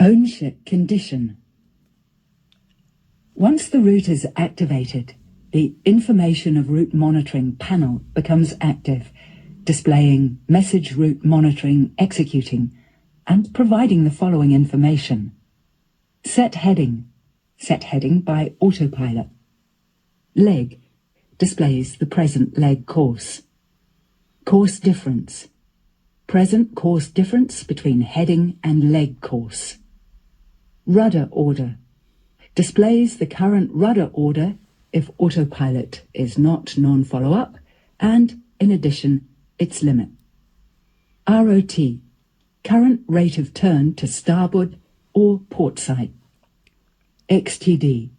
Own ship condition. Once the route is activated, the Information of Route Monitoring panel becomes active, displaying Message Route Monitoring executing and providing the following information. Set heading by autopilot. Leg displays the present leg course. Course difference. Present course difference between heading and leg course. Rudder order displays the current rudder order if autopilot is not non-follow-up, and, in addition, its limit. ROT, current rate of turn to starboard or port side. XTD,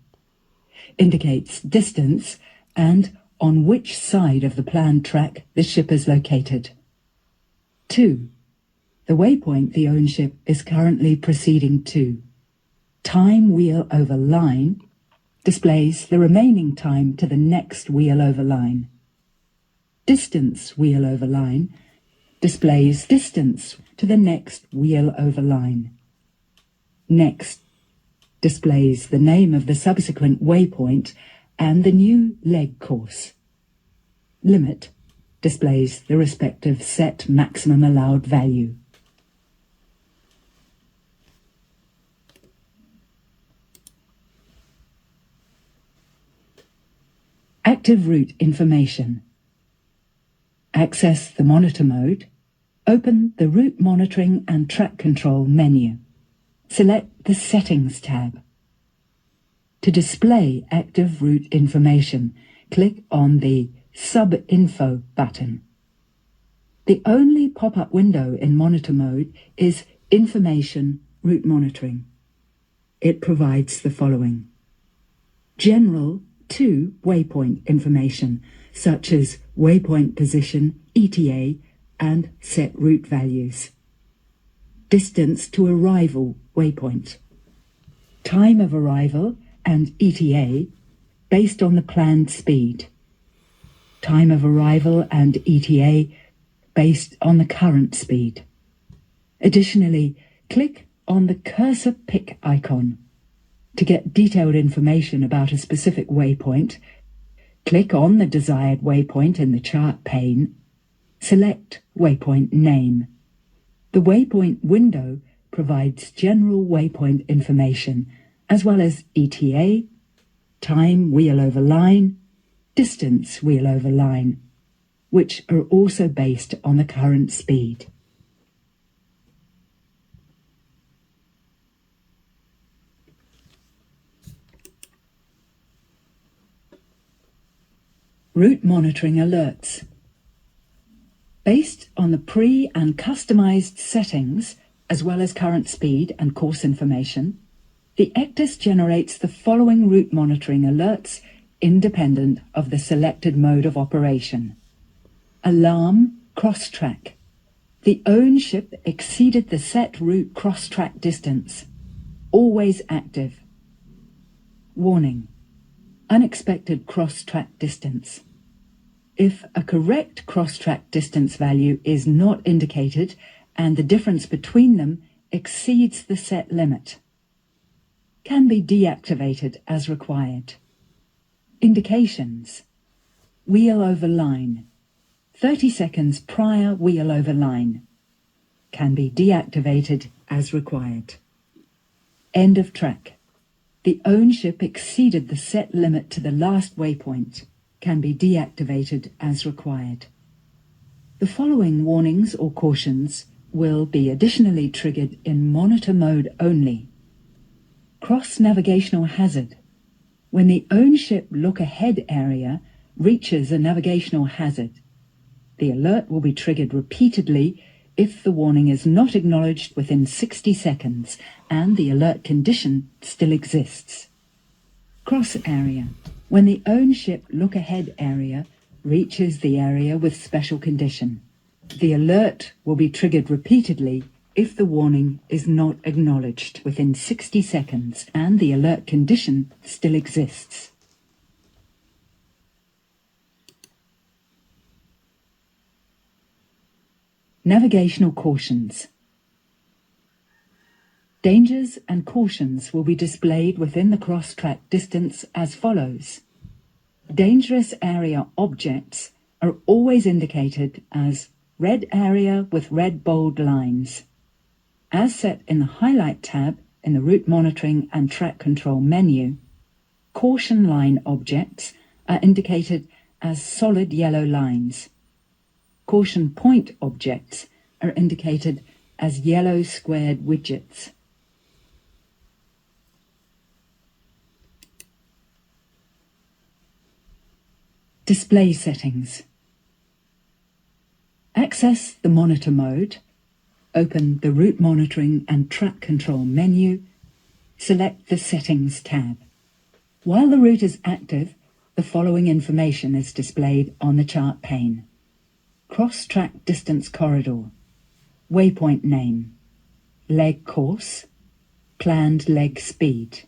indicates distance and on which side of the planned track the ship is located. 2. The waypoint the own ship is currently proceeding to. Time wheel over line displays the remaining time to the next wheel over line. Distance wheel over line displays distance to the next wheel over line. Next displays the name of the subsequent waypoint and the new leg course. Limit displays the respective set maximum allowed value. Active route information. Access the monitor mode. Open the Route Monitoring and Track Control menu. Select the Settings tab. To display active route information, click on the Sub-Info button. The only pop-up window in monitor mode is Information Route Monitoring. It provides the following. General 2 waypoint information, such as waypoint position, ETA, and set route values. Distance to arrival waypoint. Time of arrival and ETA based on the planned speed. Time of arrival and ETA based on the current speed. Additionally, click on the cursor pick icon. To get detailed information about a specific waypoint, click on the desired waypoint in the chart pane. Select waypoint name. The waypoint window provides general waypoint information, as well as ETA, time wheel over line, distance wheel over line, which are also based on the current speed. Route monitoring alerts. Based on the pre- and customized settings, as well as current speed and course information, the ECDIS generates the following route monitoring alerts independent of the selected mode of operation. Alarm cross-track. The own ship exceeded the set route cross-track distance. Always active. Warning. Unexpected cross-track distance. If a correct cross-track distance value is not indicated and the difference between them exceeds the set limit, can be deactivated as required. Indications. Wheel over line. 30 seconds prior wheel over line. Can be deactivated as required. End of track. The own ship exceeded the set limit to the last waypoint. Can be deactivated as required. The following warnings or cautions will be additionally triggered in monitor mode only. Cross-navigational hazard. When the own ship look ahead area reaches a navigational hazard, the alert will be triggered repeatedly if the warning is not acknowledged within 60 seconds and the alert condition still exists. Cross area. When the own ship look ahead area reaches the area with special condition, the alert will be triggered repeatedly if the warning is not acknowledged within 60 seconds and the alert condition still exists. Navigational cautions. Dangers and cautions will be displayed within the cross-track distance as follows. Dangerous area objects are always indicated as red area with red bold lines. As set in the Highlight tab in the Route Monitoring and Track Control menu, caution line objects are indicated as solid yellow lines. Caution point objects are indicated as yellow squared widgets. Display settings. Access the monitor mode. Open the Route Monitoring and Track Control menu. Select the Settings tab. While the route is active, the following information is displayed on the chart pane. Cross-track distance corridor, waypoint name, leg course, planned leg speed.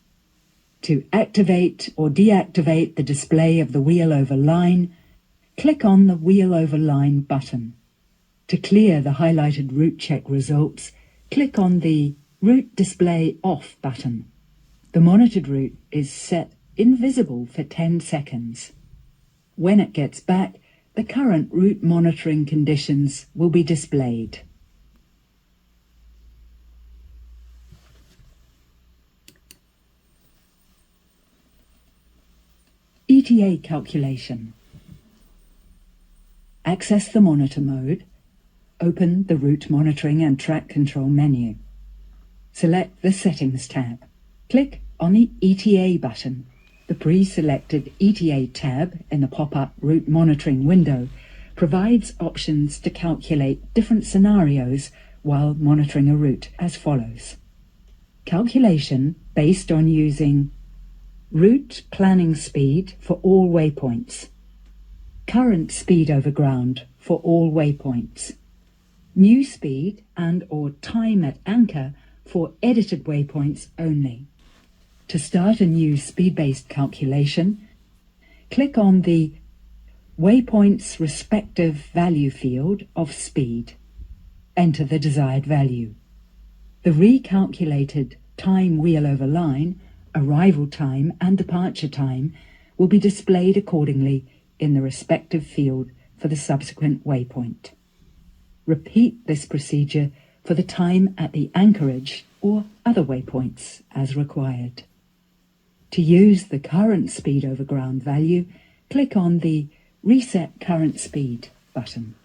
To activate or deactivate the display of the wheel over line, click on the Wheel over Line button. To clear the highlighted route check results, click on the Route Display Off button. The monitored route is set invisible for 10 seconds. When it gets back, the current route monitoring conditions will be displayed. ETA calculation. Access the monitor mode. Open the Route Monitoring and Track Control menu. Select the Settings tab. Click on the ETA button. The pre-selected ETA tab in the pop-up Route Monitoring window provides options to calculate different scenarios while monitoring a route as follows. Calculation based on using route planning speed for all waypoints, current speed over ground for all waypoints, new speed and or time at anchor for edited waypoints only. To start a new speed-based calculation, click on the Waypoint's respective value field of speed. Enter the desired value. The recalculated time wheel over line, arrival time and departure time will be displayed accordingly in the respective field for the subsequent waypoint. Repeat this procedure for the time at the anchorage or other waypoints as required. To use the current speed over ground value, click on the Reset Current Speed button.